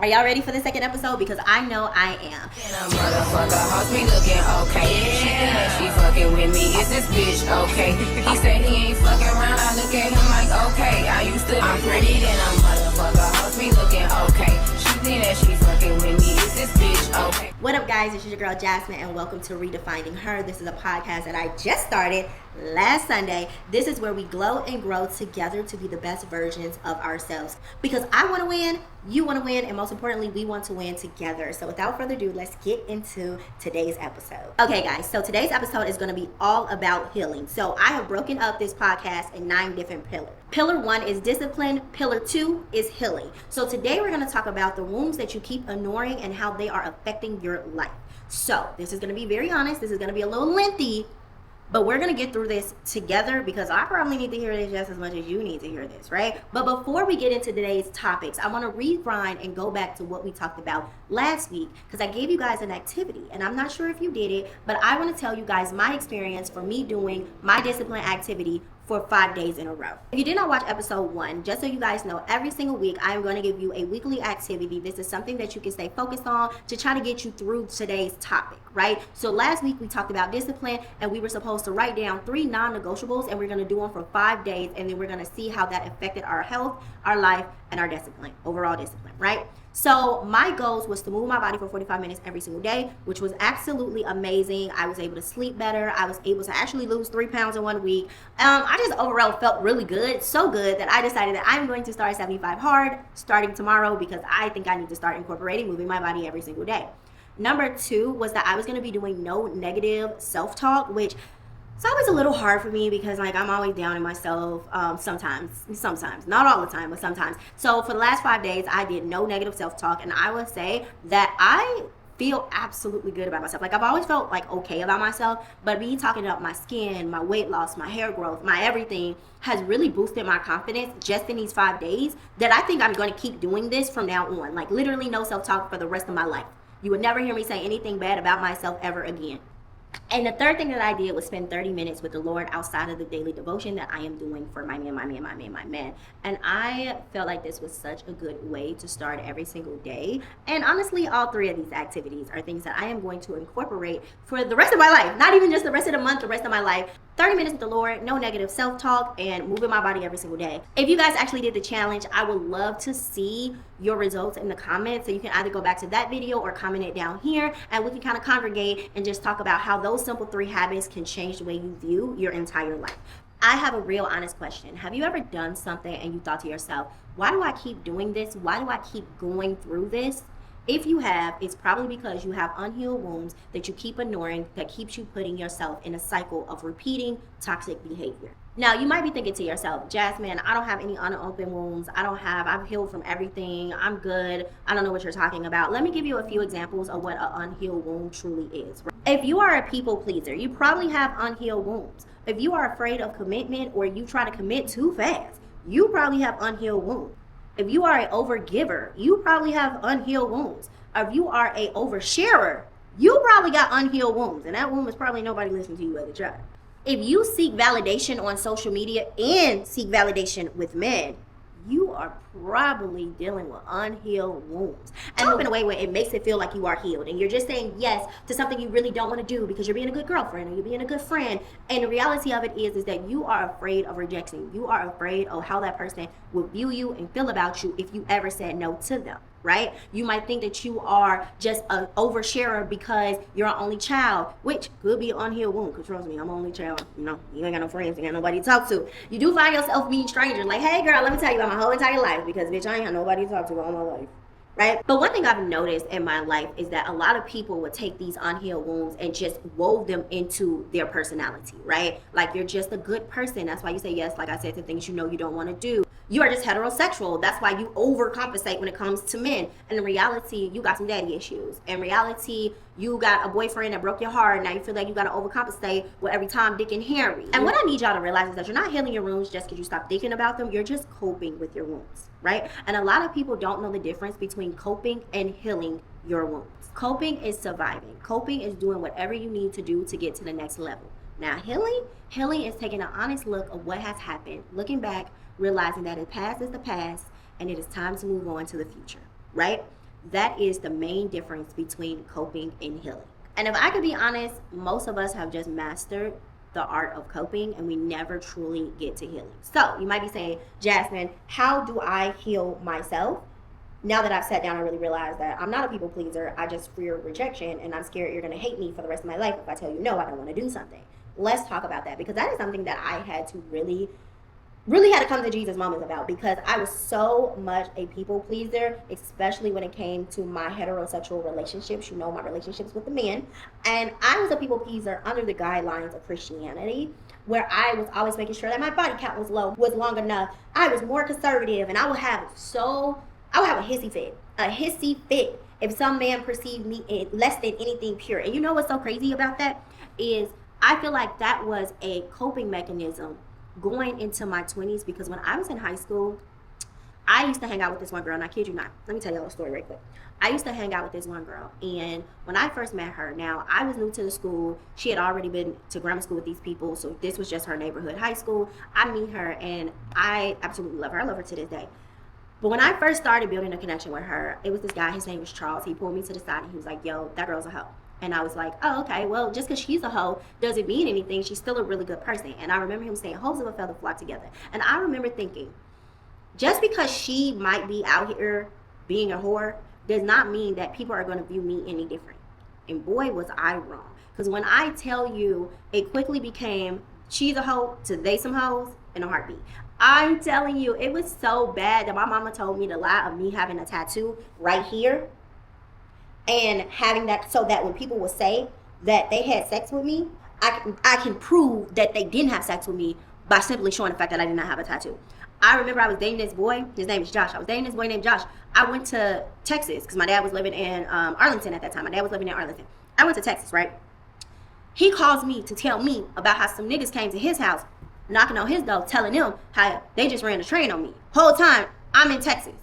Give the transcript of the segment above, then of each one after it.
Are y'all ready for the second episode? Because I know I am. And a motherfucker hoes me looking okay. She think that she fucking with me, is this bitch okay? He said he ain't fucking around, I look at him like okay. I'm pretty, then a motherfucker hoes me looking okay. She think that she fucking with me, is this bitch okay? What up, guys? It's your girl Jasmine, and welcome to Redefining Her. This is a podcast that I just started last Sunday. This is where we glow and grow together to be the best versions of ourselves. Because I want to win, you want to win, and most importantly, we want to win together. So without further ado, let's get into today's episode. Okay, guys, so today's episode is going to be all about healing. So I have broken up this podcast in 9 different pillars. Pillar 1 is discipline. Pillar 2 is healing. So today we're going to talk about the wounds that you keep ignoring and how they are affecting your life. So this is going to be very honest. This is going to be a little lengthy, but we're going to get through this together because I probably need to hear this just as much as you need to hear this, right? But before we get into today's topics, I want to rewind and go back to what we talked about last week because I gave you guys an activity, and I'm not sure if you did it, but I want to tell you guys my experience for me doing my discipline activity for 5 days in a row. If you did not watch episode 1, just so you guys know, every single week I am going to give you a weekly activity. This is something that you can stay focused on to try to get you through today's topic, right? So last week we talked about discipline, and we were supposed to write down 3 non-negotiables, and we're going to do them for 5 days, and then we're going to see how that affected our health, our life, and our discipline, overall discipline, right? So my goals was to move my body for 45 minutes every single day, which was absolutely amazing. I was able to sleep better. I was able to actually lose 3 pounds in 1 week. I just overall felt really good, so good that I decided that I'm going to start 75 hard starting tomorrow because I think I need to start incorporating moving my body every single day. Number 2 was that I was going to be doing no negative self-talk, which it's always a little hard for me because I'm always down in myself sometimes, not all the time, but sometimes. So for the last 5 days, I did no negative self-talk, and I would say that I feel absolutely good about myself. I've always felt okay about myself, but me talking about my skin, my weight loss, my hair growth, my everything has really boosted my confidence just in these 5 days that I think I'm going to keep doing this from now on. Literally no self-talk for the rest of my life. You would never hear me say anything bad about myself ever again. And the third thing that I did was spend 30 minutes with the Lord outside of the daily devotion that I am doing for my man. And I felt like this was such a good way to start every single day. And honestly, all 3 of these activities are things that I am going to incorporate for the rest of my life. Not even just the rest of the month, the rest of my life. 30 minutes with the Lord, no negative self-talk, and moving my body every single day. If you guys actually did the challenge, I would love to see your results in the comments. So you can either go back to that video or comment it down here, and we can kind of congregate and just talk about how those simple 3 habits can change the way you view your entire life. I have a real honest question. Have you ever done something and you thought to yourself, why do I keep doing this? Why do I keep going through this? If you have, it's probably because you have unhealed wounds that you keep ignoring that keeps you putting yourself in a cycle of repeating toxic behavior. Now, you might be thinking to yourself, Jasmine, I don't have any unopened wounds. I've healed from everything. I'm good. I don't know what you're talking about. Let me give you a few examples of what an unhealed wound truly is. If you are a people pleaser, you probably have unhealed wounds. If you are afraid of commitment or you try to commit too fast, you probably have unhealed wounds. If you are an overgiver, you probably have unhealed wounds. If you are an oversharer, you probably got unhealed wounds. And that wound is probably nobody listening to you at the job. If you seek validation on social media and seek validation with men, you are probably dealing with unhealed wounds. And in a way where it makes it feel like you are healed. And you're just saying yes to something you really don't want to do because you're being a good girlfriend or you're being a good friend. And the reality of it is that you are afraid of rejection. You are afraid of how that person will view you and feel about you if you ever said no to them. Right? You might think that you are just an oversharer because you're an only child, which could be an unhealed wound. Because trust me, I'm an only child. You ain't got no friends, you ain't got nobody to talk to. You do find yourself meeting strangers like, hey girl, let me tell you about my whole entire life because bitch, I ain't got nobody to talk to all my life. Right? But one thing I've noticed in my life is that a lot of people would take these unhealed wounds and just wove them into their personality, right? Like you're just a good person. That's why you say yes, like I said, to things you don't want to do. You are just heterosexual. That's why you overcompensate when it comes to men. And in reality, you got some daddy issues. In reality, you got a boyfriend that broke your heart. Now you feel like you got to overcompensate with every Tom, Dick, and Harry. And what I need y'all to realize is that you're not healing your wounds just because you stop thinking about them. You're just coping with your wounds, right? And a lot of people don't know the difference between coping and healing your wounds. Coping is surviving. Coping is doing whatever you need to do to get to the next level. Now healing is taking an honest look of what has happened, looking back, realizing that the past is the past, and it is time to move on to the future, right? That is the main difference between coping and healing. And if I could be honest, most of us have just mastered the art of coping and we never truly get to healing. So you might be saying, Jasmine, how do I heal myself? Now that I've sat down, I really realized that I'm not a people pleaser. I just fear rejection, and I'm scared you're going to hate me for the rest of my life if I tell you no, I don't want to do something. Let's talk about that, because that is something that I had to really had to come to Jesus moments about, because I was so much a people pleaser, especially when it came to my heterosexual relationships, my relationships with the men. And I was a people pleaser under the guidelines of Christianity, where I was always making sure that my body count was long enough. I was more conservative, and I would have a hissy fit if some man perceived me less than anything pure. And you know what's so crazy about that is I feel like that was a coping mechanism going into my 20s, because when I was in high school, I used to hang out with this one girl, and I kid you not. Let me tell you a story right quick. I used to hang out with this one girl, and when I first met her, now I was new to the school. She had already been to grammar school with these people, so this was just her neighborhood high school. I meet her, and I absolutely love her. I love her to this day. But when I first started building a connection with her, it was this guy, his name was Charles. He pulled me to the side and he was like, yo, that girl's a hoe. And I was like, oh, okay, well, just because she's a hoe doesn't mean anything. She's still a really good person. And I remember him saying, hoes of a feather flock together. And I remember thinking, just because she might be out here being a whore does not mean that people are going to view me any different. And boy, was I wrong. Because when I tell you, it quickly became, she's a hoe to they some hoes in a heartbeat. I'm telling you, it was so bad that my mama told me to lie of me having a tattoo right here and having that so that when people would say that they had sex with me, I can prove that they didn't have sex with me by simply showing the fact that I did not have a tattoo. I remember I was dating this boy. His name is Josh. I was dating this boy named Josh. I went to Texas because my dad was living in Arlington at that time. My dad was living in Arlington. I went to Texas, right? He calls me to tell me about how some niggas came to his house, knocking on his door, telling him how they just ran a train on me. Whole time, I'm in Texas.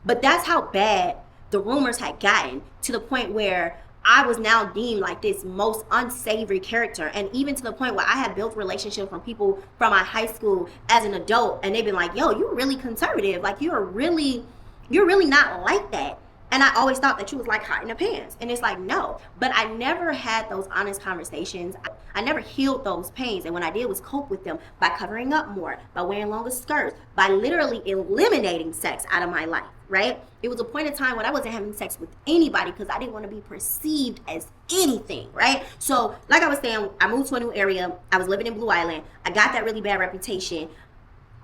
But that's how bad the rumors had gotten, to the point where I was now deemed like this most unsavory character. And even to the point where I had built relationships from people from my high school as an adult, and they've been like, yo, you're really conservative. Like, you're really not like that. And I always thought that you was like hot in the pants. And it's like, no. But I never had those honest conversations. I never healed those pains. And what I did was cope with them by covering up more, by wearing longer skirts, by literally eliminating sex out of my life, right? It was a point in time when I wasn't having sex with anybody because I didn't want to be perceived as anything, right? So like I was saying, I moved to a new area. I was living in Blue Island. I got that really bad reputation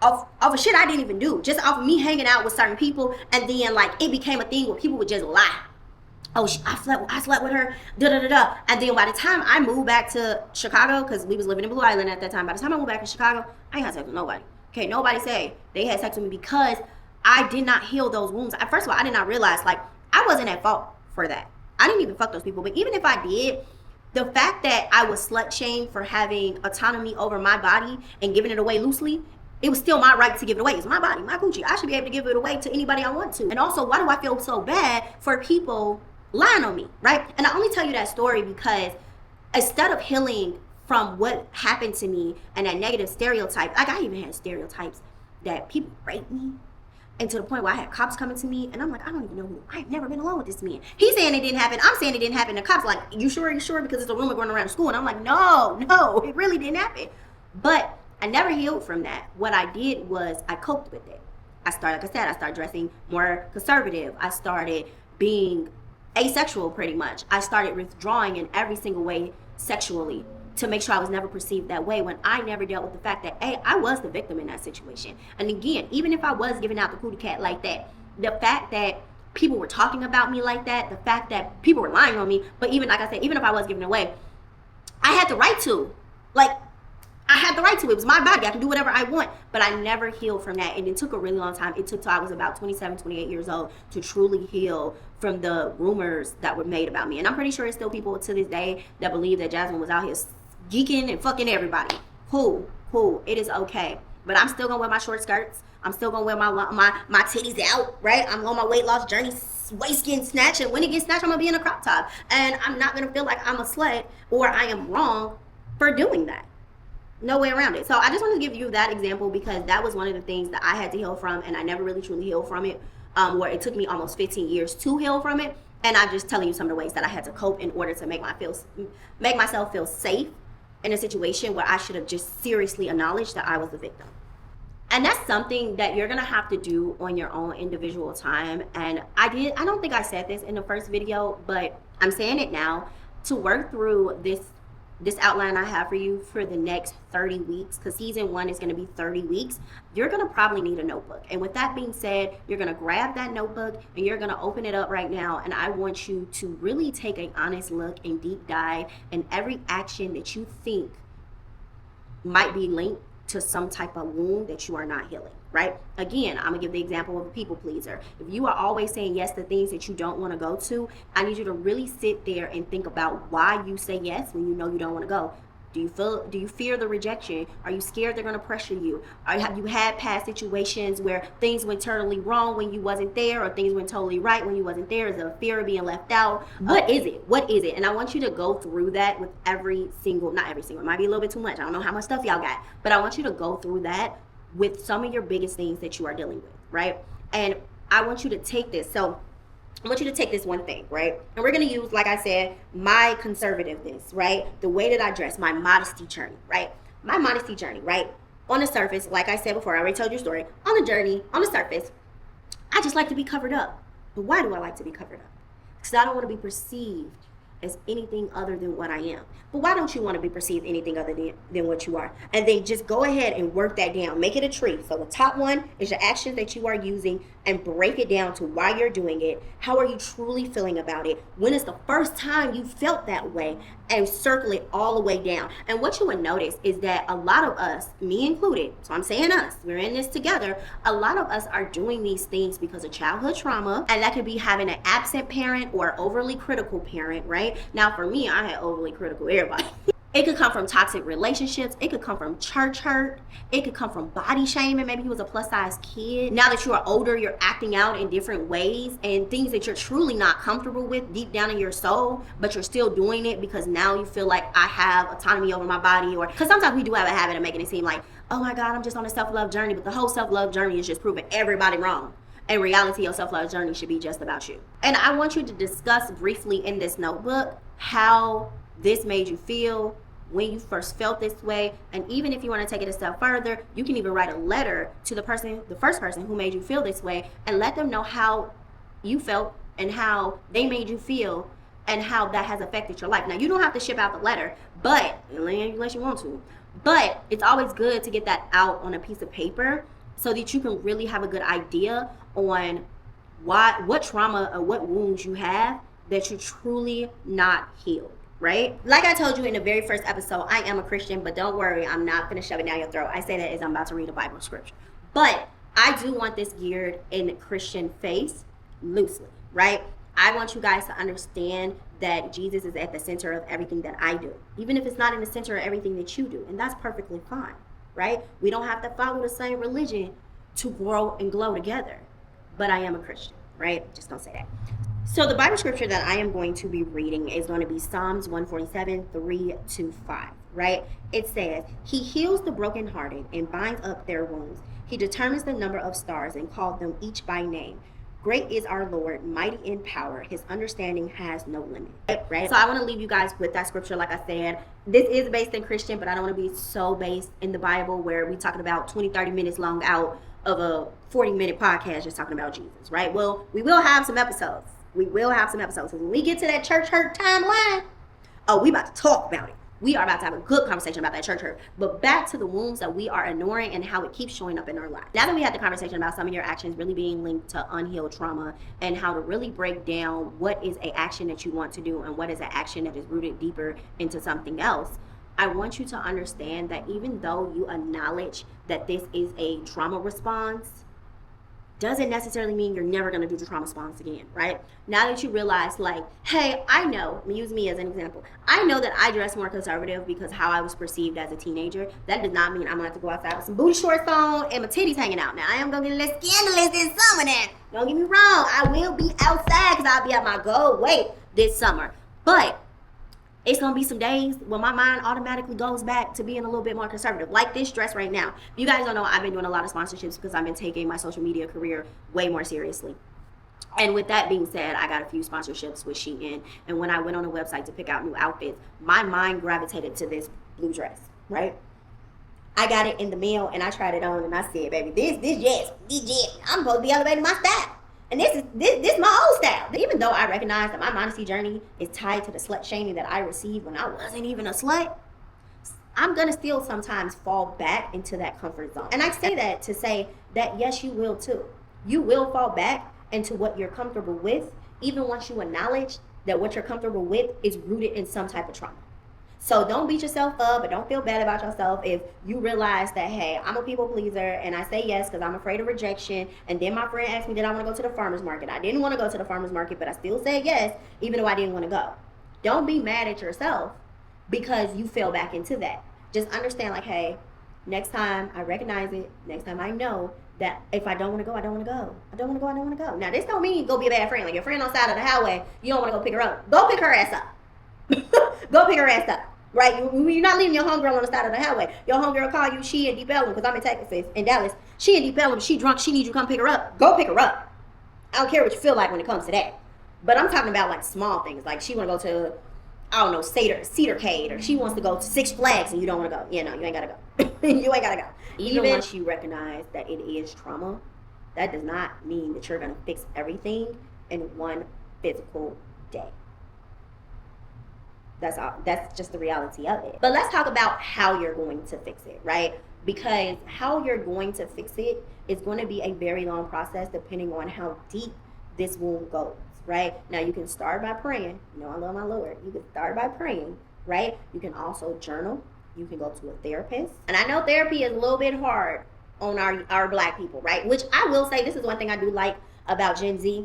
off of shit I didn't even do, just off of me hanging out with certain people. And then like it became a thing where people would just lie. Oh, I slept with her, da-da-da-da. And then by the time I moved back to Chicago, because we was living in Blue Island at that time, by the time I moved back to Chicago, I ain't had sex with nobody. Okay, nobody say they had sex with me because I did not heal those wounds. First of all, I did not realize, like, I wasn't at fault for that. I didn't even fuck those people. But even if I did, the fact that I was slut-shamed for having autonomy over my body and giving it away loosely, it was still my right to give it away. It's my body, my coochie. I should be able to give it away to anybody I want to. And also, why do I feel so bad for people lying on me, right? And I only tell you that story because instead of healing from what happened to me and that negative stereotype, like I even had stereotypes that people raped me, and to the point where I had cops coming to me, and I'm like, I don't even know who, I've never been alone with this man. He's saying it didn't happen, I'm saying it didn't happen. The cops like, you sure? Because it's a rumor going around the school. And I'm like, no, it really didn't happen. But I never healed from that. What I did was I coped with it. I started dressing more conservative. I started being asexual pretty much. I started withdrawing in every single way sexually to make sure I was never perceived that way, when I never dealt with the fact that, hey, I was the victim in that situation. And again, even if I was giving out the cootie cat like that, the fact that people were talking about me like that, the fact that people were lying on me, but even, like I said, even if I was giving it away, I had the right to. It was my body. I can do whatever I want. But I never healed from that. And it took a really long time. It took till I was about 27, 28 years old to truly heal from the rumors that were made about me. And I'm pretty sure there's still people to this day that believe that Jasmine was out here geeking and fucking everybody. Cool. It is okay. But I'm still going to wear my short skirts. I'm still going to wear my titties out, right? I'm on my weight loss journey, waist getting snatched. And when it gets snatched, I'm going to be in a crop top. And I'm not going to feel like I'm a slut or I am wrong for doing that. No way around it. So I just wanted to give you that example because that was one of the things that I had to heal from, and I never really truly healed from it where it took me almost 15 years to heal from it. And I'm just telling you some of the ways that I had to cope in order to make myself feel safe in a situation where I should have just seriously acknowledged that I was the victim. And that's something that you're gonna have to do on your own individual time. And I don't think I said this in the first video, but I'm saying it now. To work through this outline I have for you for the next 30 weeks, because season 1 is going to be 30 weeks, you're going to probably need a notebook. And with that being said, you're going to grab that notebook and you're going to open it up right now. And I want you to really take an honest look and deep dive in every action that you think might be linked to some type of wound that you are not healing, right? Again, I'm gonna give the example of a people pleaser. If you are always saying yes to things that you don't want to go to, I need you to really sit there and think about why you say yes when you know you don't want to go. Do you fear the rejection? Are you scared they're going to pressure you? Or have you had past situations where things went totally wrong when you wasn't there, or things went totally right when you wasn't there? Is there a fear of being left out? What is it? And I want you to go through that with not every single, it might be a little bit too much. I don't know how much stuff y'all got, but I want you to go through that with some of your biggest things that you are dealing with, right? And I want you to take this. So I want you to take this one thing, right? And we're going to use, like I said, my conservativeness, right? The way that I dress, my modesty journey, right? My modesty journey, right? On the surface, like I said before, I already told you a story. On the surface, I just like to be covered up. But why do I like to be covered up? Because I don't want to be perceived as anything other than what I am. But why don't you want to be perceived anything other than what you are? And then just go ahead and work that down. Make it a tree. So the top one is your actions that you are using, and break it down to why you're doing it. How are you truly feeling about it? When is the first time you felt that way? And circle it all the way down. And what you would notice is that a lot of us, me included, so I'm saying us, we're in this together, a lot of us are doing these things because of childhood trauma. And that could be having an absent parent or overly critical parent, right? Now for me, I had overly critical everybody. It could come from toxic relationships. It could come from church hurt. It could come from body shaming. Maybe he was a plus size kid. Now that you are older, you're acting out in different ways and things that you're truly not comfortable with deep down in your soul, but you're still doing it because now you feel like I have autonomy over my body. Or because sometimes we do have a habit of making it seem like, oh my God, I'm just on a self-love journey. But the whole self-love journey is just proving everybody wrong. In reality, your self-love journey should be just about you. And I want you to discuss briefly in this notebook how this made you feel when you first felt this way. And even if you want to take it a step further, you can even write a letter to the first person who made you feel this way, and let them know how you felt and how they made you feel and how that has affected your life. Now, you don't have to ship out the letter, but unless you want to, but it's always good to get that out on a piece of paper so that you can really have a good idea on what trauma or what wounds you have that you're truly not healed. Right? Like I told you in the very first episode, I am a Christian, but don't worry, I'm not going to shove it down your throat. I say that as I'm about to read a Bible scripture. But I do want this geared in Christian faith loosely, right? I want you guys to understand that Jesus is at the center of everything that I do, even if it's not in the center of everything that you do. And that's perfectly fine, right? We don't have to follow the same religion to grow and glow together. But I am a Christian, right? Just don't say that. So the Bible scripture that I am going to be reading is going to be Psalms 147, 3-5, right? It says, He heals the brokenhearted and binds up their wounds. He determines the number of stars and called them each by name. Great is our Lord, mighty in power. His understanding has no limit, right? So I want to leave you guys with that scripture. Like I said, this is based in Christian, but I don't want to be so based in the Bible where we're talking about 20, 30 minutes long out of a 40-minute podcast just talking about Jesus, right? Well, we will have some episodes. So when we get to that church hurt timeline, we about to talk about it. We are about to have a good conversation about that church hurt. But back to the wounds that we are ignoring and how it keeps showing up in our lives. Now that we had the conversation about some of your actions really being linked to unhealed trauma and how to really break down what is an action that you want to do and what is an action that is rooted deeper into something else, I want you to understand that even though you acknowledge that this is a trauma response, doesn't necessarily mean you're never going to do the trauma response again, right? Now that you realize, like, hey, I know, use me as an example. I know that I dress more conservative because how I was perceived as a teenager. That does not mean I'm going to have to go outside with some booty shorts on and my titties hanging out. Now, I am going to get a little scandalous this summer now. Don't get me wrong. I will be outside because I'll be at my goal weight this summer. But It's gonna be some days when my mind automatically goes back to being a little bit more conservative, like this dress right now. If you guys don't know, I've been doing a lot of sponsorships because I've been taking my social media career way more seriously. And with that being said, I got a few sponsorships with Shein. And when I went on the website to pick out new outfits, my mind gravitated to this blue dress, right? I got it in the mail and I tried it on and I said, baby, this, I'm supposed to be elevating my style. And this my old style. Even though I recognize that my modesty journey is tied to the slut shaming that I received when I wasn't even a slut, I'm gonna still sometimes fall back into that comfort zone. And I say that to say that yes, you will too. You will fall back into what you're comfortable with, even once you acknowledge that what you're comfortable with is rooted in some type of trauma. So don't beat yourself up, or don't feel bad about yourself if you realize that, hey, I'm a people pleaser and I say yes because I'm afraid of rejection. And then my friend asked me, did I want to go to the farmer's market? I didn't want to go to the farmer's market, but I still said yes, even though I didn't want to go. Don't be mad at yourself because you fell back into that. Just understand, like, hey, next time I recognize it, next time I know that if I don't want to go, I don't want to go. I don't want to go, I don't want to go. Now, this don't mean go be a bad friend. Like, your friend on the side of the highway, you don't want to go pick her up. Go pick her ass up. Go pick her ass up. Right? You're not leaving your homegirl on the side of the highway. Your homegirl call you, she in Deep Ellum, because I'm in Texas, in Dallas. She in Deep Ellum, she drunk, she needs you to come pick her up. Go pick her up. I don't care what you feel like when it comes to that. But I'm talking about like small things. Like she want to go to, I don't know, Cedarcade, or she wants to go to Six Flags and you don't want to go. Yeah, no, you ain't got to go. You ain't got to go. Even once you recognize that it is trauma, that does not mean that you're going to fix everything in one physical day. That's just the reality of it. But let's talk about how you're going to fix it, right? Because how you're going to fix it is going to be a very long process depending on how deep this wound goes, right? Now, you can start by praying. You know, I love my Lord. You can start by praying, right? You can also journal. You can go to a therapist. And I know therapy is a little bit hard on our Black people, right? Which I will say, this is one thing I do like about Gen Z.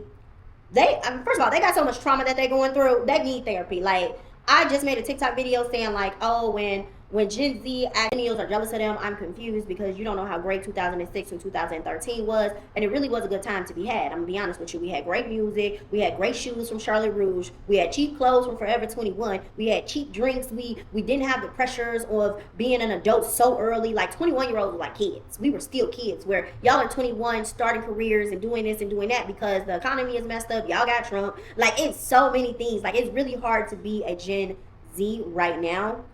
First of all, they got so much trauma that they're going through. They need therapy. Like, I just made a TikTok video saying like, oh, when Gen Z millennials are jealous of them, I'm confused because you don't know how great 2006 and 2013 was. And it really was a good time to be had. I'm going to be honest with you. We had great music. We had great shoes from Charlotte Rouge. We had cheap clothes from Forever 21. We had cheap drinks. We didn't have the pressures of being an adult so early. Like 21-year-olds were like kids. We were still kids, where y'all are 21 starting careers and doing this and doing that because the economy is messed up. Y'all got Trump. Like, it's so many things. Like, it's really hard to be a Gen Z right now.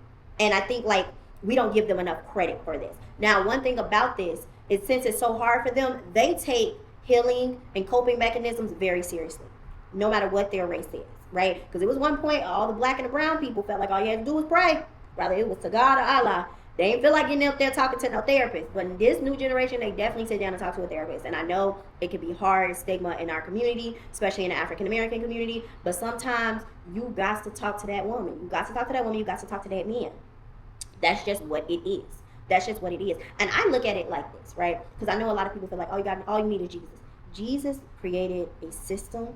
And I think like we don't give them enough credit for this. Now, one thing about this is since it's so hard for them, they take healing and coping mechanisms very seriously, no matter what their race is, right? Because it was one point all the Black and the brown people felt like all you had to do was pray. Whether it was to God or Allah. They didn't feel like getting up there talking to no therapist. But in this new generation, they definitely sit down and talk to a therapist. And I know it can be hard, stigma in our community, especially in the African American community. But sometimes you got to talk to that woman. You got to talk to that woman. You got to talk to that man. That's just what it is. That's just what it is. And I look at it like this, right? Because I know a lot of people feel like, all you need is Jesus. Jesus created a system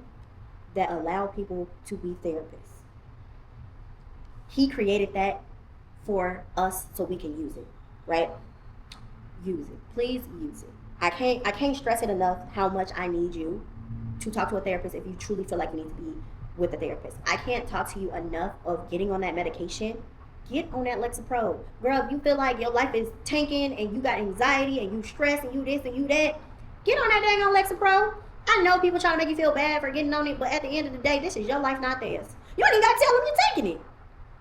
that allowed people to be therapists. He created that for us so we can use it, right? Use it. Please use it. I can't stress it enough how much I need you to talk to a therapist if you truly feel like you need to be with a therapist. I can't talk to you enough of getting on that medication. Get on that Lexapro. Girl, if you feel like your life is tanking and you got anxiety and you stress and you this and you that, get on that dang on Lexapro. I know people trying to make you feel bad for getting on it, but at the end of the day, this is your life, not theirs. You ain't even got to tell them you're taking it.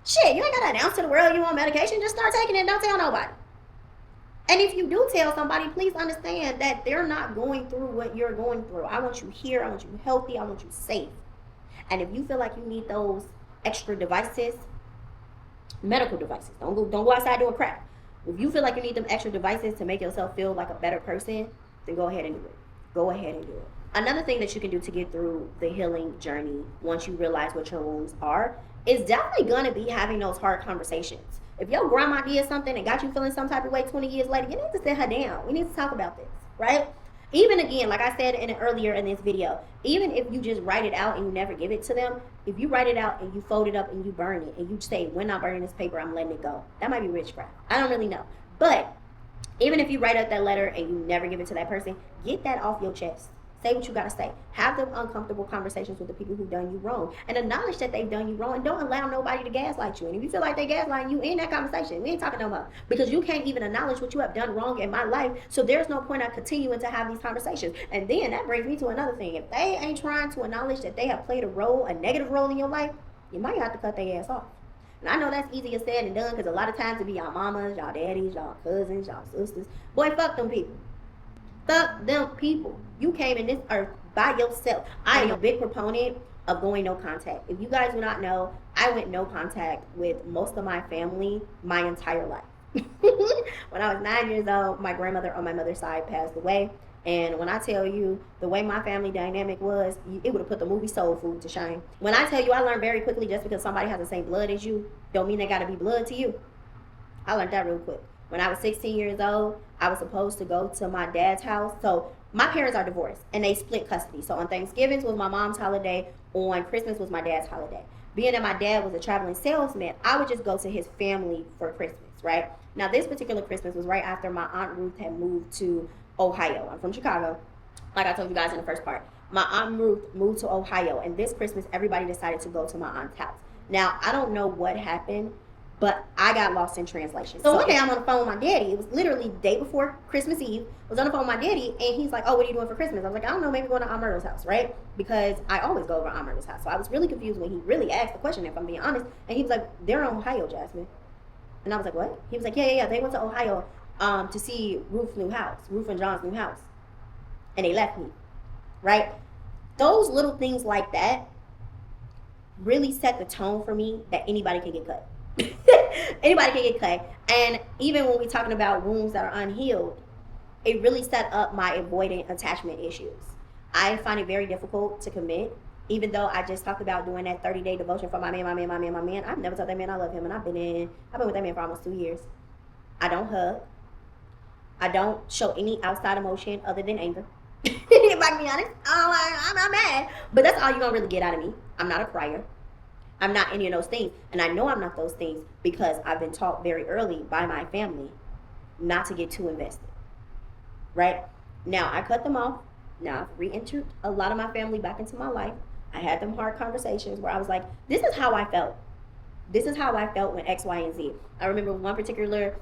Shit, you ain't got to announce to the world you on medication. Just start taking it and don't tell nobody. And if you do tell somebody, please understand that they're not going through what you're going through. I want you here. I want you healthy. I want you safe. And if you feel like you need those extra devices, medical devices, don't go outside doing crap. If you feel like you need them extra devices to make yourself feel like a better person, then go ahead and do it. Go ahead and do it. Another thing that you can do to get through the healing journey once you realize what your wounds are is definitely going to be having those hard conversations. If your grandma did something and got you feeling some type of way 20 years later, you need to sit her down. We need to talk about this, right? Even again, like I said earlier in this video, even if you just write it out and you never give it to them, if you write it out and you fold it up and you burn it and you say, when I'm burning this paper, I'm letting it go. That might be witchcraft. I don't really know. But even if you write out that letter and you never give it to that person, get that off your chest. Say what you gotta say. Have them uncomfortable conversations with the people who've done you wrong, and acknowledge that they've done you wrong. And don't allow nobody to gaslight you. And if you feel like they gaslighting you in that conversation, we ain't talking no more, because you can't even acknowledge what you have done wrong in my life. So there's no point of continuing to have these conversations. And then that brings me to another thing. If they ain't trying to acknowledge that they have played a negative role in your life, you might have to cut their ass off. And I know that's easier said than done, because a lot of times it be y'all mamas, y'all daddies, y'all cousins, y'all sisters. Boy, fuck them people. Fuck them people. You came in this earth by yourself. I am a big proponent of going no contact. If you guys do not know, I went no contact with most of my family my entire life. When I was 9 years old, my grandmother on my mother's side passed away. And when I tell you the way my family dynamic was, it would have put the movie Soul Food to shame. When I tell you I learned very quickly, just because somebody has the same blood as you, don't mean they got to be blood to you. I learned that real quick. When I was 16 years old, I was supposed to go to my dad's house. So my parents are divorced and they split custody. So on Thanksgiving was my mom's holiday. On Christmas was my dad's holiday. Being that my dad was a traveling salesman, I would just go to his family for Christmas, right? Now this particular Christmas was right after my Aunt Ruth had moved to Ohio. I'm from Chicago, like I told you guys in the first part. My Aunt Ruth moved to Ohio, and this Christmas everybody decided to go to my aunt's house. Now I don't know what happened, but I got lost in translation. So one day I'm on the phone with my daddy. It was literally the day before Christmas Eve. I was on the phone with my daddy, and he's like, "Oh, what are you doing for Christmas?" I was like, "I don't know, maybe going to Aunt Myrtle's house," right? Because I always go over to Aunt Myrtle's house. So I was really confused when he really asked the question, if I'm being honest. And he was like, "They're in Ohio, Jasmine." And I was like, "What?" He was like, yeah. They went to Ohio to see Ruth and John's new house. And they left me, right? Those little things like that really set the tone for me that anybody can get cut. Anybody can get cut. And even when we're talking about wounds that are unhealed, it really set up my avoidant attachment issues. I find it very difficult to commit, even though I just talked about doing that 30-day devotion for my man. I've never told that man I love him, and I've been with that man for almost 2 years. I don't hug. I don't show any outside emotion other than anger. If I can be honest, I'm not mad, but that's all you're gonna really get out of me. I'm not a crier. I'm not any of those things, and I know I'm not those things because I've been taught very early by my family not to get too invested. Right? Now I cut them off. Now I've re-entered a lot of my family back into my life. I had them hard conversations where I was like, "This is how I felt. This is how I felt when X, Y, and Z." I remember one particular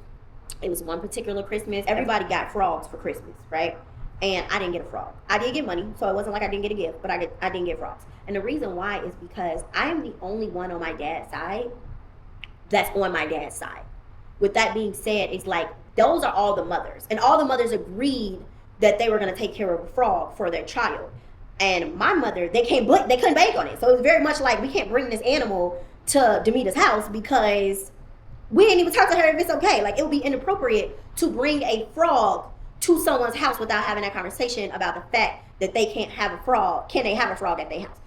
Christmas. Everybody got frogs for Christmas, right? And I didn't get a frog. I did get money, so it wasn't like I didn't get a gift, but I didn't get frogs. And the reason why is because I am the only one on my dad's side that's on my dad's side. With that being said, it's like those are all the mothers, and all the mothers agreed that they were going to take care of a frog for their child. And my mother, they couldn't bank on it. So it was very much like, we can't bring this animal to Demita's house because we didn't even talk to her if it's okay. Like, it would be inappropriate to bring a frog to someone's house without having that conversation about the fact that they can't have a frog. Can they have a frog at their house?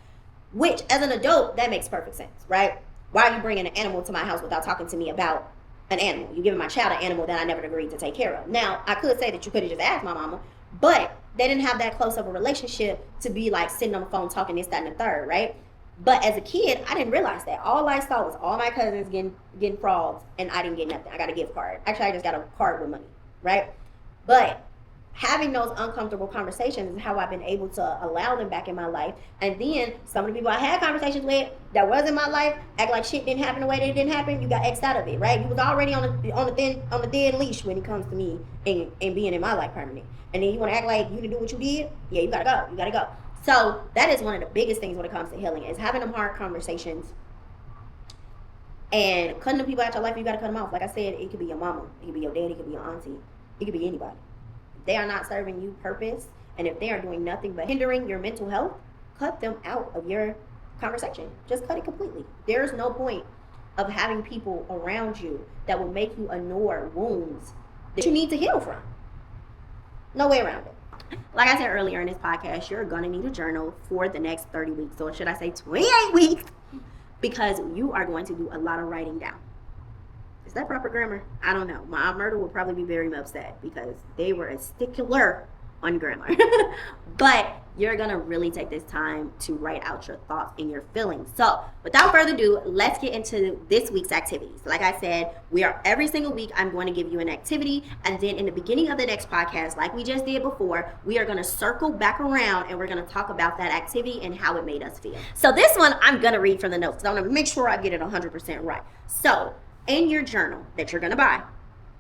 Which, as an adult, that makes perfect sense, right? Why are you bringing an animal to my house without talking to me about an animal? You're giving my child an animal that I never agreed to take care of. Now, I could say that you could have just asked my mama, but they didn't have that close of a relationship to be like sitting on the phone talking this, that, and the third, right? But as a kid, I didn't realize that. All I saw was all my cousins getting frogs, and I didn't get nothing. I got a gift card. Actually, I just got a card with money, right? But having those uncomfortable conversations is how I've been able to allow them back in my life. And then some of the people I had conversations with that was in my life act like shit didn't happen the way that it didn't happen. You got X'd out of it, right? You was already on the thin leash when it comes to me and being in my life permanent. And then you want to act like you didn't do what you did? Yeah, you gotta go. So that is one of the biggest things when it comes to healing, is having them hard conversations and cutting the people out your life. You gotta cut them off. Like I said, it could be your mama, it could be your daddy, it could be your auntie, it could be anybody. If they are not serving you purpose, and if they are doing nothing but hindering your mental health, cut them out of your conversation. Just cut it completely. There's no point of having people around you that will make you ignore wounds that you need to heal from. No way around it. Like I said earlier in this podcast, you're going to need a journal for the next 30 weeks, or should I say 28 weeks, because you are going to do a lot of writing down. Is that proper grammar? I don't know. My Aunt Myrtle will probably be very upset because they were a stickler on grammar. But you're going to really take this time to write out your thoughts and your feelings. So without further ado, let's get into this week's activities. Like I said, every single week, I'm going to give you an activity. And then in the beginning of the next podcast, like we just did before, we are going to circle back around and we're going to talk about that activity and how it made us feel. So this one, I'm going to read from the notes. I want to make sure I get it 100% right. So in your journal that you're going to buy,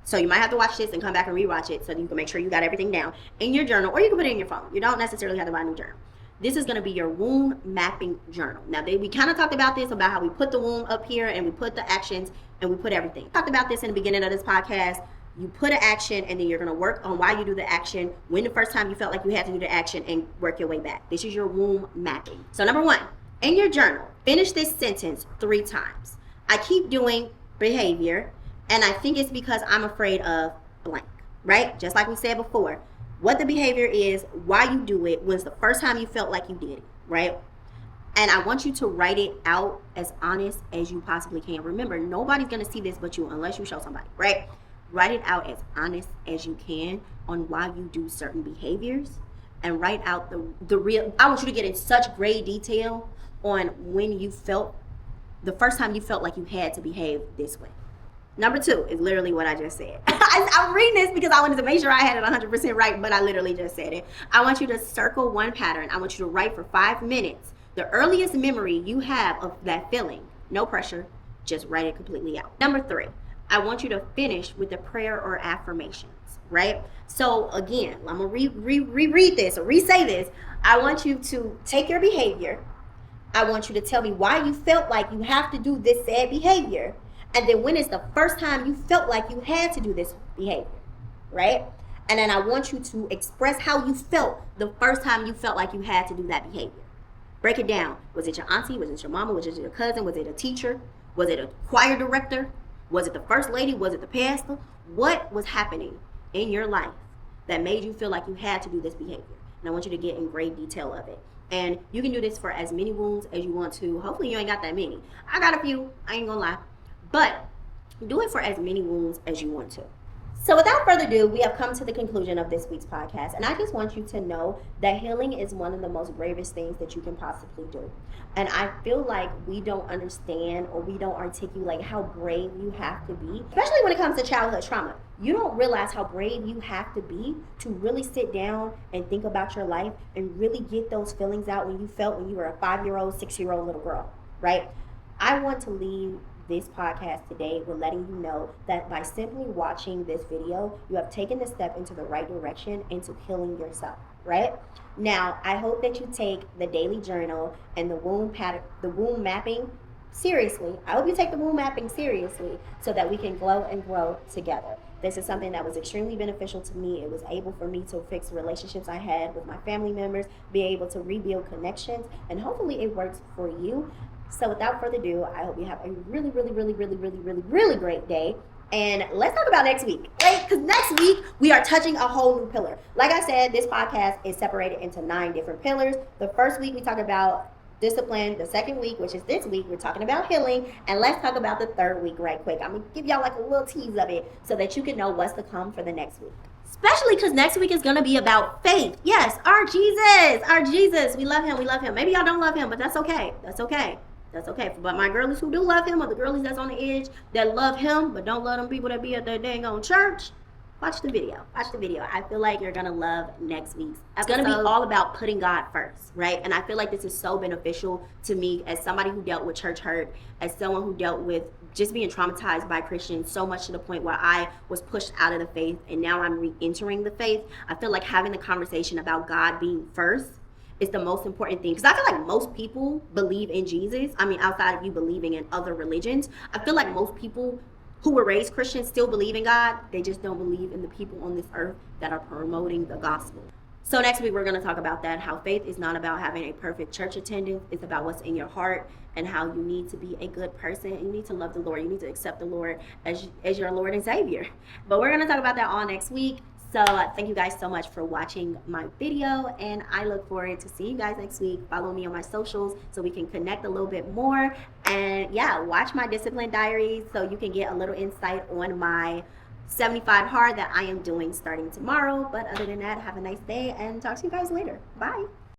so you might have to watch this and come back and rewatch it so you can make sure you got everything down in your journal, or you can put it in your phone. You don't necessarily have to buy a new journal. This is going to be your womb mapping journal. Now, we kind of talked about this, about how we put the womb up here and we put the actions and we put everything. We talked about this in the beginning of this podcast. You put an action and then you're going to work on why you do the action, when the first time you felt like you had to do the action, and work your way back. This is your womb mapping. So number 1, in your journal, finish this sentence 3 times. I keep doing behavior, and I think it's because I'm afraid of blank, right? Just like we said before, what the behavior is, why you do it, when's the first time you felt like you did it, right? And I want you to write it out as honest as you possibly can. Remember, nobody's going to see this but you unless you show somebody, right? Write it out as honest as you can on why you do certain behaviors, and write out the real. I want you to get in such great detail on when you felt, the first time you felt like you had to behave this way. Number 2 is literally what I just said. I'm reading this because I wanted to make sure I had it 100% right, but I literally just said it. I want you to circle one pattern. I want you to write for 5 minutes the earliest memory you have of that feeling. No pressure, just write it completely out. Number 3, I want you to finish with a prayer or affirmations, right? So again, I'm going to reread this or re-say this. I want you to take your behavior. I want you to tell me why you felt like you have to do this said behavior. And then when is the first time you felt like you had to do this behavior, right? And then I want you to express how you felt the first time you felt like you had to do that behavior. Break it down. Was it your auntie? Was it your mama? Was it your cousin? Was it a teacher? Was it a choir director? Was it the first lady? Was it the pastor? What was happening in your life that made you feel like you had to do this behavior? And I want you to get in great detail of it. And you can do this for as many wounds as you want to. Hopefully you ain't got that many. I got a few. I ain't gonna lie. But do it for as many wounds as you want to. So without further ado, we have come to the conclusion of this week's podcast. And I just want you to know that healing is one of the most bravest things that you can possibly do. And I feel like we don't understand, or we don't articulate how brave you have to be, especially when it comes to childhood trauma. You don't realize how brave you have to be to really sit down and think about your life and really get those feelings out when you felt when you were a 5-year-old, 6-year-old little girl, right? I want to leave this podcast today with letting you know that by simply watching this video, you have taken the step into the right direction into healing yourself, right? Now, I hope that you take the daily journal and the womb mapping seriously. I hope you take the womb mapping seriously so that we can glow and grow together. This is something that was extremely beneficial to me. It was able for me to fix relationships I had with my family members, be able to rebuild connections, and hopefully it works for you. So without further ado, I hope you have a really, really, really, really, really, really, really great day. And let's talk about next week, right? Because next week, we are touching a whole new pillar. Like I said, this podcast is separated into 9 different pillars. The first week, we talk about discipline. The second week, which is this week, we're talking about healing. And let's talk about the third week right quick. I'm going to give y'all like a little tease of it so that you can know what's to come for the next week. Especially because next week is going to be about faith. Yes, our Jesus. We love him. Maybe y'all don't love him, but that's okay. That's okay. But my girlies who do love him, or the girlies that's on the edge that love him but don't love them people that be at their dang on church, watch the video. I feel like you're gonna love next week's episode. It's gonna be all about putting God first, right? And I feel like this is so beneficial to me as somebody who dealt with church hurt, as someone who dealt with just being traumatized by Christians so much to the point where I was pushed out of the faith and now I'm re-entering the faith. I feel like having the conversation about God being first is the most important thing, because I feel like most people believe in Jesus. I mean, outside of you believing in other religions, I feel like most people who were raised Christians still believe in God. They just don't believe in the people on this earth that are promoting the gospel. So next week, we're going to talk about that, how faith is not about having a perfect church attendance. It's about what's in your heart and how you need to be a good person. You need to love the Lord. You need to accept the Lord as your Lord and Savior. But we're going to talk about that all next week. So thank you guys so much for watching my video, and I look forward to seeing you guys next week. Follow me on my socials so we can connect a little bit more. And yeah, watch my discipline diaries so you can get a little insight on my 75 hard that I am doing starting tomorrow. But other than that, have a nice day and talk to you guys later. Bye.